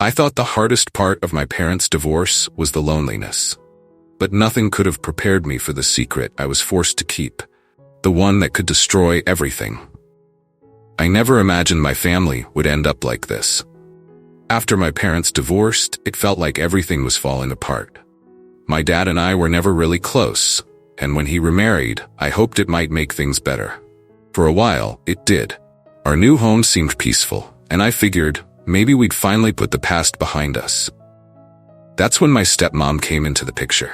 I thought the hardest part of my parents' divorce was the loneliness. But nothing could have prepared me for the secret I was forced to keep, the one that could destroy everything. I never imagined my family would end up like this. After my parents divorced, it felt like everything was falling apart. My dad and I were never really close, and when he remarried, I hoped it might make things better. For a while, it did. Our new home seemed peaceful, and I figured maybe we'd finally put the past behind us. That's when my stepmom came into the picture.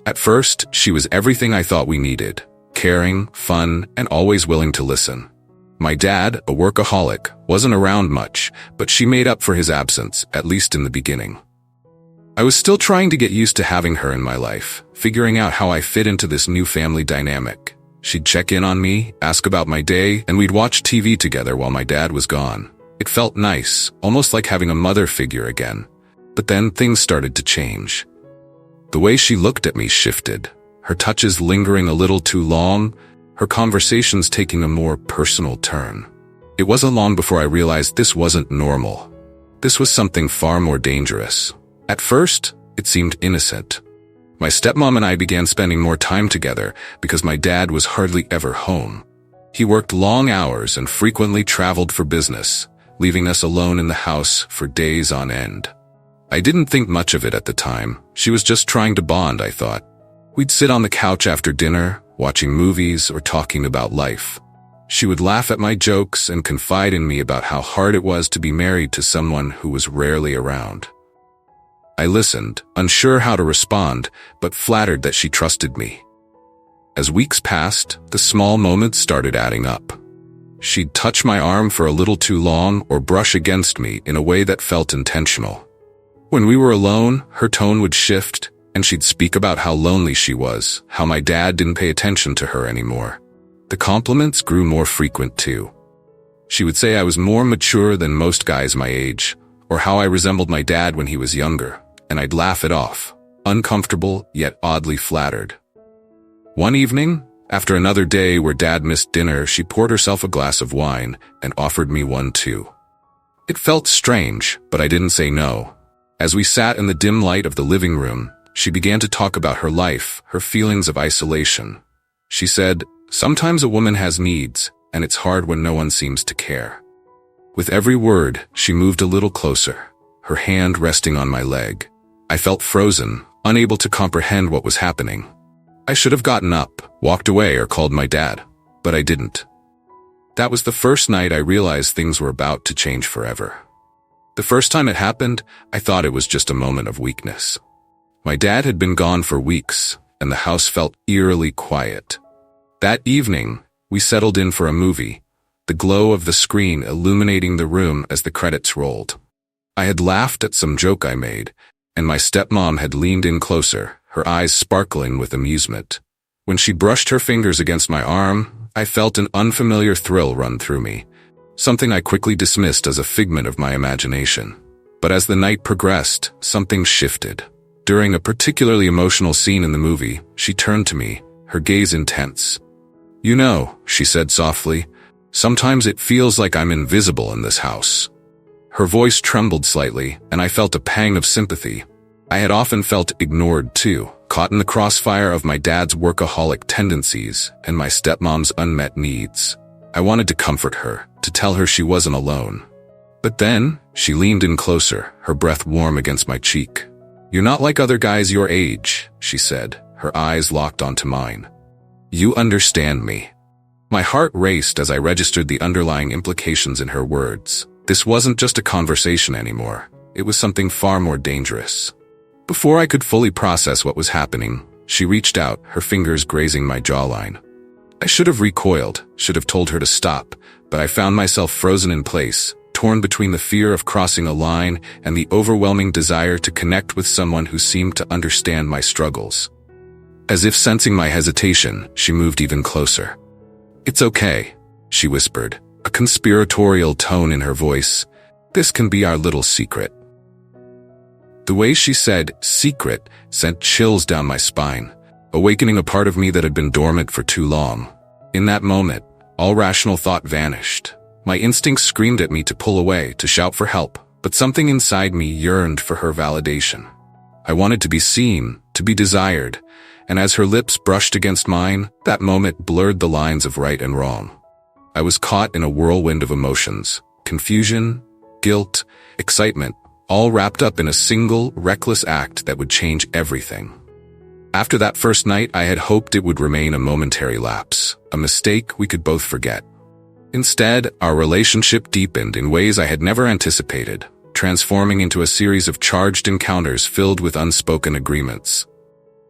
At first, she was everything I thought we needed: caring, fun, and always willing to listen. My dad, a workaholic, wasn't around much, but she made up for his absence, at least in the beginning. I was still trying to get used to having her in my life, figuring out how I fit into this new family dynamic. She'd check in on me, ask about my day, and we'd watch TV together while my dad was gone. It felt nice, almost like having a mother figure again. But then things started to change. The way she looked at me shifted, her touches lingering a little too long, her conversations taking a more personal turn. It wasn't long before I realized this wasn't normal. This was something far more dangerous. At first, it seemed innocent. My stepmom and I began spending more time together because my dad was hardly ever home. He worked long hours and frequently traveled for business, leaving us alone in the house for days on end. I didn't think much of it at the time. She was just trying to bond, I thought. We'd sit on the couch after dinner, watching movies or talking about life. She would laugh at my jokes and confide in me about how hard it was to be married to someone who was rarely around. I listened, unsure how to respond, but flattered that she trusted me. As weeks passed, the small moments started adding up. She'd touch my arm for a little too long or brush against me in a way that felt intentional. When we were alone, her tone would shift, and she'd speak about how lonely she was, how my dad didn't pay attention to her anymore. The compliments grew more frequent too. She would say I was more mature than most guys my age, or how I resembled my dad when he was younger, and I'd laugh it off, uncomfortable yet oddly flattered. One evening, after another day where Dad missed dinner, she poured herself a glass of wine and offered me one too. It felt strange, but I didn't say no. As we sat in the dim light of the living room, she began to talk about her life, her feelings of isolation. She said, "Sometimes a woman has needs, and it's hard when no one seems to care." With every word, she moved a little closer, her hand resting on my leg. I felt frozen, unable to comprehend what was happening. I should have gotten up, walked away, or called my dad, but I didn't. That was the first night I realized things were about to change forever. The first time it happened, I thought it was just a moment of weakness. My dad had been gone for weeks, and the house felt eerily quiet. That evening, we settled in for a movie, the glow of the screen illuminating the room as the credits rolled. I had laughed at some joke I made, and my stepmom had leaned in closer, her eyes sparkling with amusement. When she brushed her fingers against my arm, I felt an unfamiliar thrill run through me, something I quickly dismissed as a figment of my imagination. But as the night progressed, something shifted. During a particularly emotional scene in the movie, she turned to me, her gaze intense. "You know," she said softly, "sometimes it feels like I'm invisible in this house." Her voice trembled slightly, and I felt a pang of sympathy. I had often felt ignored too, caught in the crossfire of my dad's workaholic tendencies and my stepmom's unmet needs. I wanted to comfort her, to tell her she wasn't alone. But then, she leaned in closer, her breath warm against my cheek. "You're not like other guys your age," she said, her eyes locked onto mine. "You understand me." My heart raced as I registered the underlying implications in her words. This wasn't just a conversation anymore. It was something far more dangerous. Before I could fully process what was happening, she reached out, her fingers grazing my jawline. I should have recoiled, should have told her to stop, but I found myself frozen in place, torn between the fear of crossing a line and the overwhelming desire to connect with someone who seemed to understand my struggles. As if sensing my hesitation, she moved even closer. "It's okay," she whispered, a conspiratorial tone in her voice. "This can be our little secret." The way she said "secret" sent chills down my spine, awakening a part of me that had been dormant for too long. In that moment, all rational thought vanished. My instincts screamed at me to pull away, to shout for help, but something inside me yearned for her validation. I wanted to be seen, to be desired, and as her lips brushed against mine, that moment blurred the lines of right and wrong. I was caught in a whirlwind of emotions, confusion, guilt, excitement, all wrapped up in a single, reckless act that would change everything. After that first night, I had hoped it would remain a momentary lapse, a mistake we could both forget. Instead, our relationship deepened in ways I had never anticipated, transforming into a series of charged encounters filled with unspoken agreements.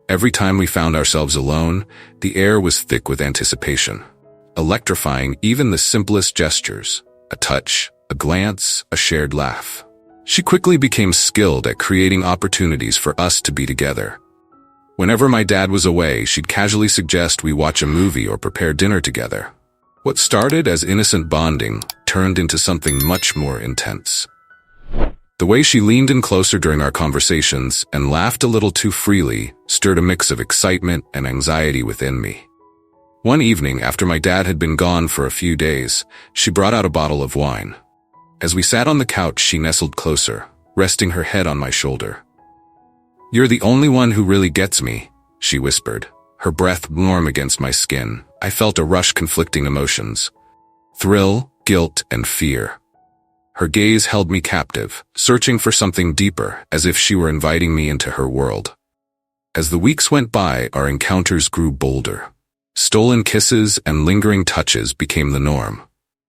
Every time we found ourselves alone, the air was thick with anticipation, electrifying even the simplest gestures, a touch, a glance, a shared laugh. She quickly became skilled at creating opportunities for us to be together. Whenever my dad was away, she'd casually suggest we watch a movie or prepare dinner together. What started as innocent bonding turned into something much more intense. The way she leaned in closer during our conversations and laughed a little too freely stirred a mix of excitement and anxiety within me. One evening, after my dad had been gone for a few days, she brought out a bottle of wine. As we sat on the couch, she nestled closer, resting her head on my shoulder. "You're the only one who really gets me," she whispered, her breath warm against my skin. I felt a rush conflicting emotions: thrill, guilt, and fear. Her gaze held me captive, searching for something deeper, as if she were inviting me into her world. As the weeks went by, our encounters grew bolder. Stolen kisses and lingering touches became the norm.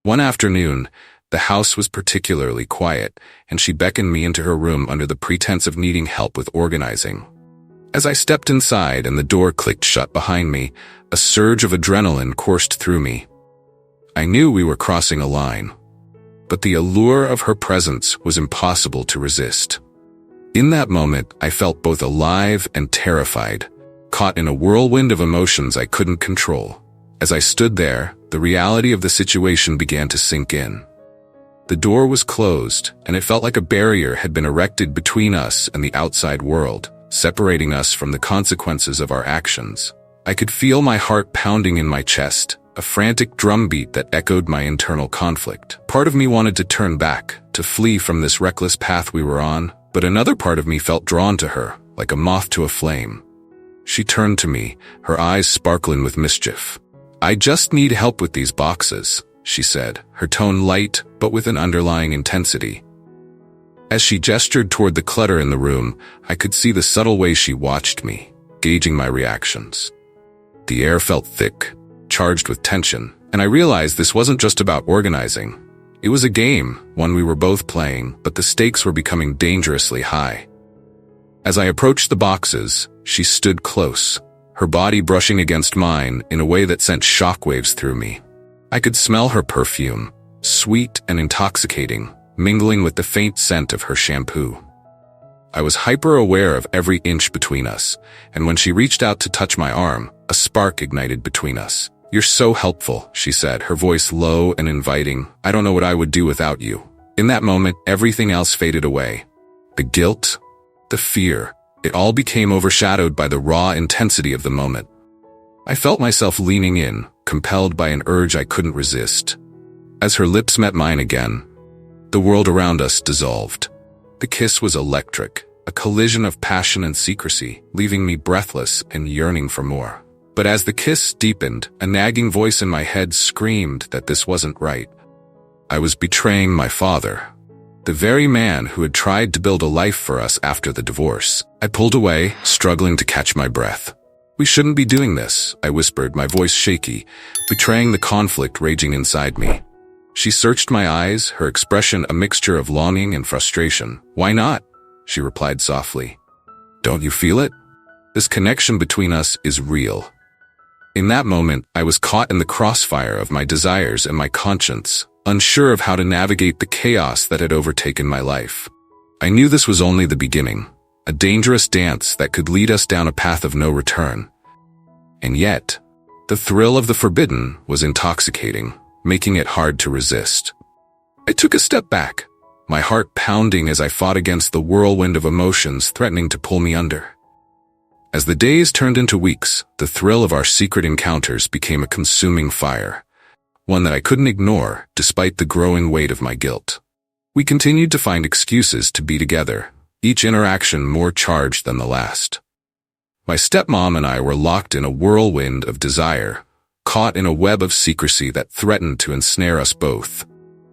One afternoon, the house was particularly quiet, and she beckoned me into her room under the pretense of needing help with organizing. As I stepped inside and the door clicked shut behind me, a surge of adrenaline coursed through me. I knew we were crossing a line, but the allure of her presence was impossible to resist. In that moment, I felt both alive and terrified, caught in a whirlwind of emotions I couldn't control. As I stood there, the reality of the situation began to sink in. The door was closed, and it felt like a barrier had been erected between us and the outside world, separating us from the consequences of our actions. I could feel my heart pounding in my chest, a frantic drumbeat that echoed my internal conflict. Part of me wanted to turn back, to flee from this reckless path we were on, but another part of me felt drawn to her, like a moth to a flame. She turned to me, her eyes sparkling with mischief. "I just need help with these boxes," she said, her tone light but with an underlying intensity. As she gestured toward the clutter in the room, I could see the subtle way she watched me, gauging my reactions. The air felt thick, charged with tension, and I realized this wasn't just about organizing. It was a game, one we were both playing, but the stakes were becoming dangerously high. As I approached the boxes, she stood close, her body brushing against mine in a way that sent shockwaves through me. I could smell her perfume, sweet and intoxicating, mingling with the faint scent of her shampoo. I was hyper-aware of every inch between us, and when she reached out to touch my arm, a spark ignited between us. "You're so helpful," she said, her voice low and inviting. "I don't know what I would do without you." In that moment, everything else faded away. The guilt, the fear, it all became overshadowed by the raw intensity of the moment. I felt myself leaning in, compelled by an urge I couldn't resist. As her lips met mine again, the world around us dissolved. The kiss was electric, a collision of passion and secrecy, leaving me breathless and yearning for more. But as the kiss deepened, a nagging voice in my head screamed that this wasn't right. I was betraying my father, the very man who had tried to build a life for us after the divorce. I pulled away, struggling to catch my breath. "We shouldn't be doing this," I whispered, my voice shaky, betraying the conflict raging inside me. She searched my eyes, her expression a mixture of longing and frustration. "Why not?" she replied softly. "Don't you feel it? This connection between us is real." In that moment, I was caught in the crossfire of my desires and my conscience, unsure of how to navigate the chaos that had overtaken my life. I knew this was only the beginning, a dangerous dance that could lead us down a path of no return. And yet, the thrill of the forbidden was intoxicating, making it hard to resist. I took a step back, my heart pounding as I fought against the whirlwind of emotions threatening to pull me under. As the days turned into weeks, the thrill of our secret encounters became a consuming fire, one that I couldn't ignore despite the growing weight of my guilt. We continued to find excuses to be together, each interaction more charged than the last. My stepmom and I were locked in a whirlwind of desire, caught in a web of secrecy that threatened to ensnare us both.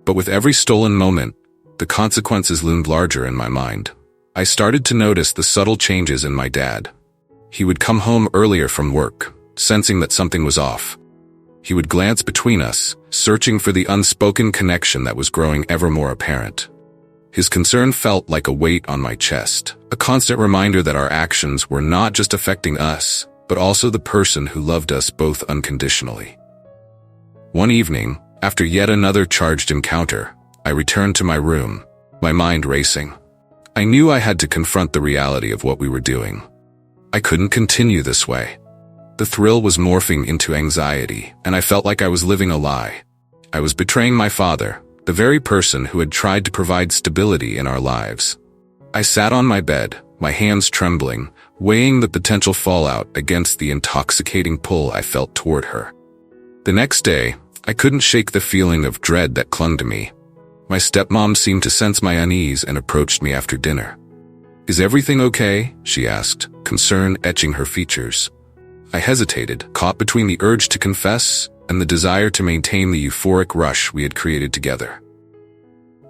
But with every stolen moment, the consequences loomed larger in my mind. I started to notice the subtle changes in my dad. He would come home earlier from work, sensing that something was off. He would glance between us, searching for the unspoken connection that was growing ever more apparent. His concern felt like a weight on my chest, a constant reminder that our actions were not just affecting us, but also the person who loved us both unconditionally. One evening, after yet another charged encounter, I returned to my room, my mind racing. I knew I had to confront the reality of what we were doing. I couldn't continue this way. The thrill was morphing into anxiety, and I felt like I was living a lie. I was betraying my father, the very person who had tried to provide stability in our lives. I sat on my bed, my hands trembling, weighing the potential fallout against the intoxicating pull I felt toward her. The next day, I couldn't shake the feeling of dread that clung to me. My stepmom seemed to sense my unease and approached me after dinner. "Is everything okay?" she asked, concern etching her features. I hesitated, caught between the urge to confess and the desire to maintain the euphoric rush we had created together.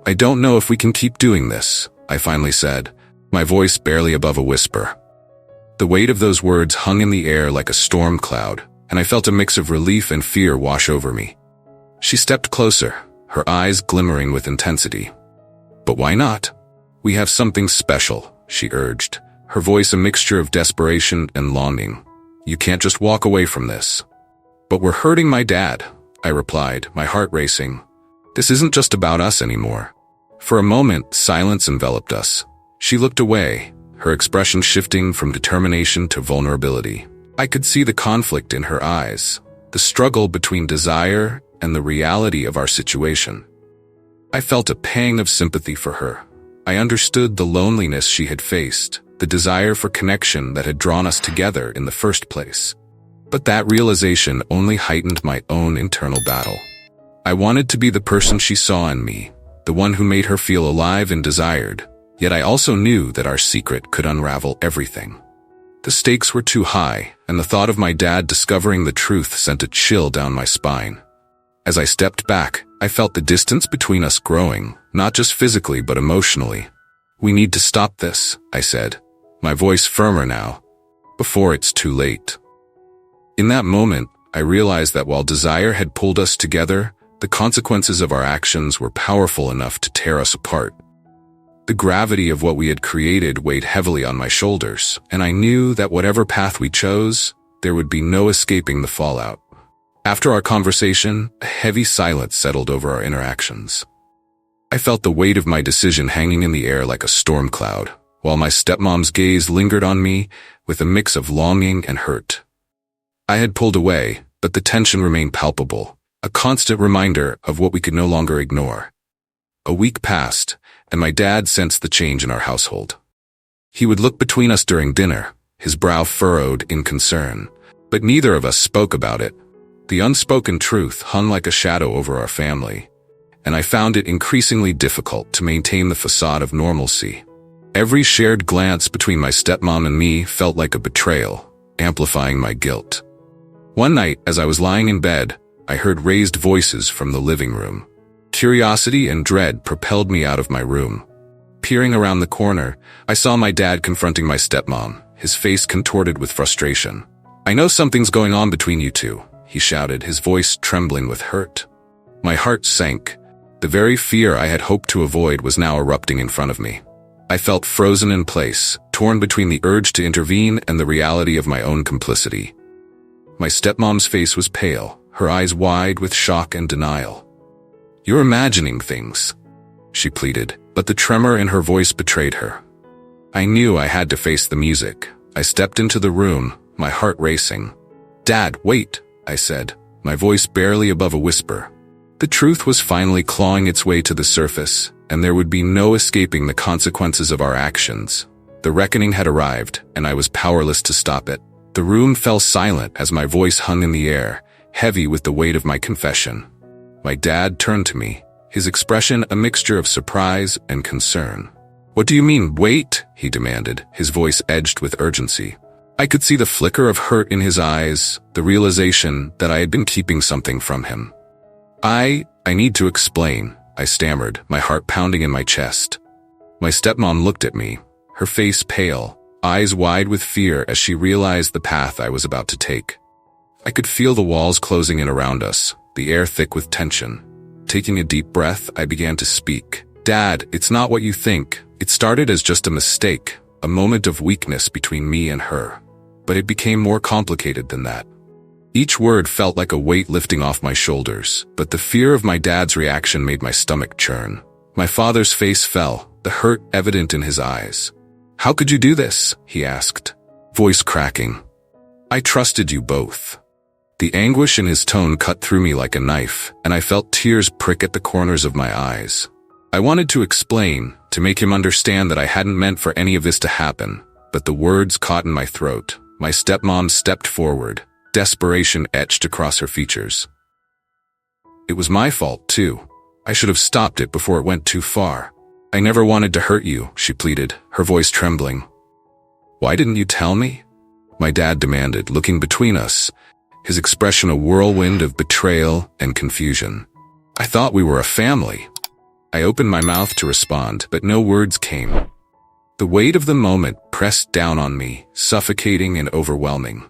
"I don't know if we can keep doing this," I finally said, my voice barely above a whisper. The weight of those words hung in the air like a storm cloud, and I felt a mix of relief and fear wash over me. She stepped closer, her eyes glimmering with intensity. "But why not? We have something special," she urged, her voice a mixture of desperation and longing. "You can't just walk away from this." "But we're hurting my dad," I replied, my heart racing. "This isn't just about us anymore." For a moment, silence enveloped us. She looked away, her expression shifting from determination to vulnerability. I could see the conflict in her eyes, the struggle between desire and the reality of our situation. I felt a pang of sympathy for her. I understood the loneliness she had faced, the desire for connection that had drawn us together in the first place. But that realization only heightened my own internal battle. I wanted to be the person she saw in me, the one who made her feel alive and desired, yet I also knew that our secret could unravel everything. The stakes were too high, and the thought of my dad discovering the truth sent a chill down my spine. As I stepped back, I felt the distance between us growing, not just physically but emotionally. "We need to stop this," I said, my voice firmer now, "before it's too late." In that moment, I realized that while desire had pulled us together, the consequences of our actions were powerful enough to tear us apart. The gravity of what we had created weighed heavily on my shoulders, and I knew that whatever path we chose, there would be no escaping the fallout. After our conversation, a heavy silence settled over our interactions. I felt the weight of my decision hanging in the air like a storm cloud, while my stepmom's gaze lingered on me with a mix of longing and hurt. I had pulled away, but the tension remained palpable, a constant reminder of what we could no longer ignore. A week passed, and my dad sensed the change in our household. He would look between us during dinner, his brow furrowed in concern, but neither of us spoke about it. The unspoken truth hung like a shadow over our family, and I found it increasingly difficult to maintain the facade of normalcy. Every shared glance between my stepmom and me felt like a betrayal, amplifying my guilt. One night, as I was lying in bed, I heard raised voices from the living room. Curiosity and dread propelled me out of my room. Peering around the corner, I saw my dad confronting my stepmom, his face contorted with frustration. "I know something's going on between you two," he shouted, his voice trembling with hurt. My heart sank. The very fear I had hoped to avoid was now erupting in front of me. I felt frozen in place, torn between the urge to intervene and the reality of my own complicity. My stepmom's face was pale, her eyes wide with shock and denial. "You're imagining things," she pleaded, but the tremor in her voice betrayed her. I knew I had to face the music. I stepped into the room, my heart racing. "Dad, wait," I said, my voice barely above a whisper. The truth was finally clawing its way to the surface, and there would be no escaping the consequences of our actions. The reckoning had arrived, and I was powerless to stop it. The room fell silent as my voice hung in the air, heavy with the weight of my confession. My dad turned to me, his expression a mixture of surprise and concern. "What do you mean, wait?" he demanded, his voice edged with urgency. I could see the flicker of hurt in his eyes, the realization that I had been keeping something from him. I need to explain," I stammered, my heart pounding in my chest. My stepmom looked at me, her face pale, eyes wide with fear as she realized the path I was about to take. I could feel the walls closing in around us, the air thick with tension. Taking a deep breath, I began to speak. "Dad, it's not what you think. It started as just a mistake, a moment of weakness between me and her. But it became more complicated than that." Each word felt like a weight lifting off my shoulders, but the fear of my dad's reaction made my stomach churn. My father's face fell, the hurt evident in his eyes. "How could you do this?" he asked, voice cracking. "I trusted you both." The anguish in his tone cut through me like a knife, and I felt tears prick at the corners of my eyes. I wanted to explain, to make him understand that I hadn't meant for any of this to happen, but the words caught in my throat. My stepmom stepped forward, desperation etched across her features. "It was my fault, too. I should have stopped it before it went too far. I never wanted to hurt you," she pleaded, her voice trembling. "Why didn't you tell me?" my dad demanded, looking between us, his expression a whirlwind of betrayal and confusion. "I thought we were a family." I opened my mouth to respond, but no words came. The weight of the moment pressed down on me, suffocating and overwhelming.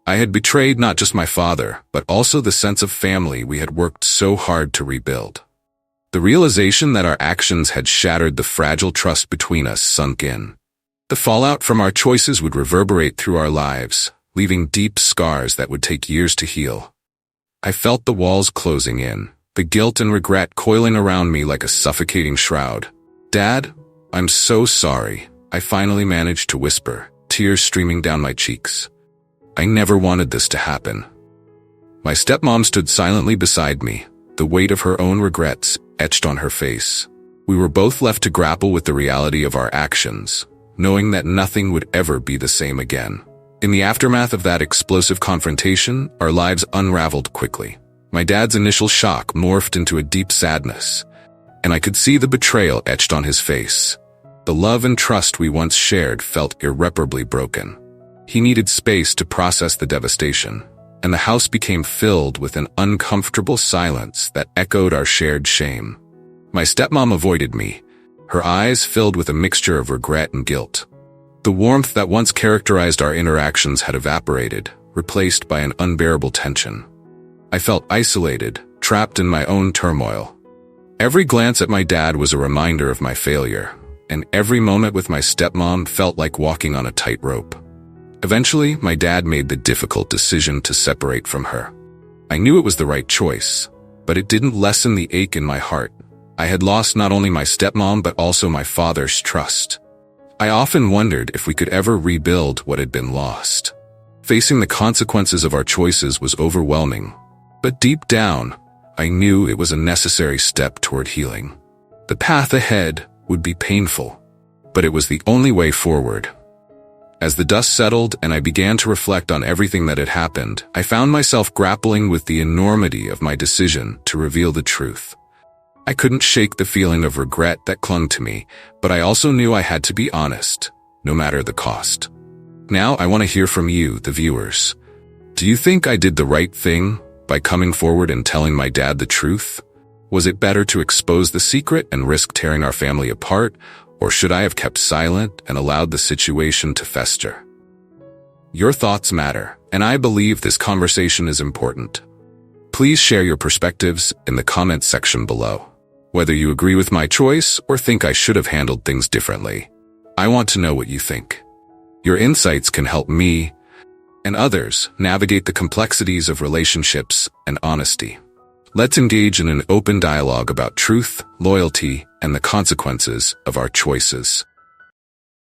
I had betrayed not just my father, but also the sense of family we had worked so hard to rebuild. The realization that our actions had shattered the fragile trust between us sunk in. The fallout from our choices would reverberate through our lives, leaving deep scars that would take years to heal. I felt the walls closing in, the guilt and regret coiling around me like a suffocating shroud. "Dad, I'm so sorry," I finally managed to whisper, tears streaming down my cheeks. "I never wanted this to happen." My stepmom stood silently beside me, the weight of her own regrets etched on her face. We were both left to grapple with the reality of our actions, knowing that nothing would ever be the same again. In the aftermath of that explosive confrontation, our lives unraveled quickly. My dad's initial shock morphed into a deep sadness, and I could see the betrayal etched on his face. The love and trust we once shared felt irreparably broken. He needed space to process the devastation, and the house became filled with an uncomfortable silence that echoed our shared shame. My stepmom avoided me, her eyes filled with a mixture of regret and guilt. The warmth that once characterized our interactions had evaporated, replaced by an unbearable tension. I felt isolated, trapped in my own turmoil. Every glance at my dad was a reminder of my failure, and every moment with my stepmom felt like walking on a tightrope. Eventually, my dad made the difficult decision to separate from her. I knew it was the right choice, but it didn't lessen the ache in my heart. I had lost not only my stepmom but also my father's trust. I often wondered if we could ever rebuild what had been lost. Facing the consequences of our choices was overwhelming, but deep down, I knew it was a necessary step toward healing. The path ahead would be painful, but it was the only way forward. As the dust settled and I began to reflect on everything that had happened, I found myself grappling with the enormity of my decision to reveal the truth. I couldn't shake the feeling of regret that clung to me, but I also knew I had to be honest, no matter the cost. Now I want to hear from you, the viewers. Do you think I did the right thing by coming forward and telling my dad the truth? Was it better to expose the secret and risk tearing our family apart, or should I have kept silent and allowed the situation to fester? Your thoughts matter, and I believe this conversation is important. Please share your perspectives in the comments section below. Whether you agree with my choice or think I should have handled things differently, I want to know what you think. Your insights can help me and others navigate the complexities of relationships and honesty. Let's engage in an open dialogue about truth, loyalty, and the consequences of our choices.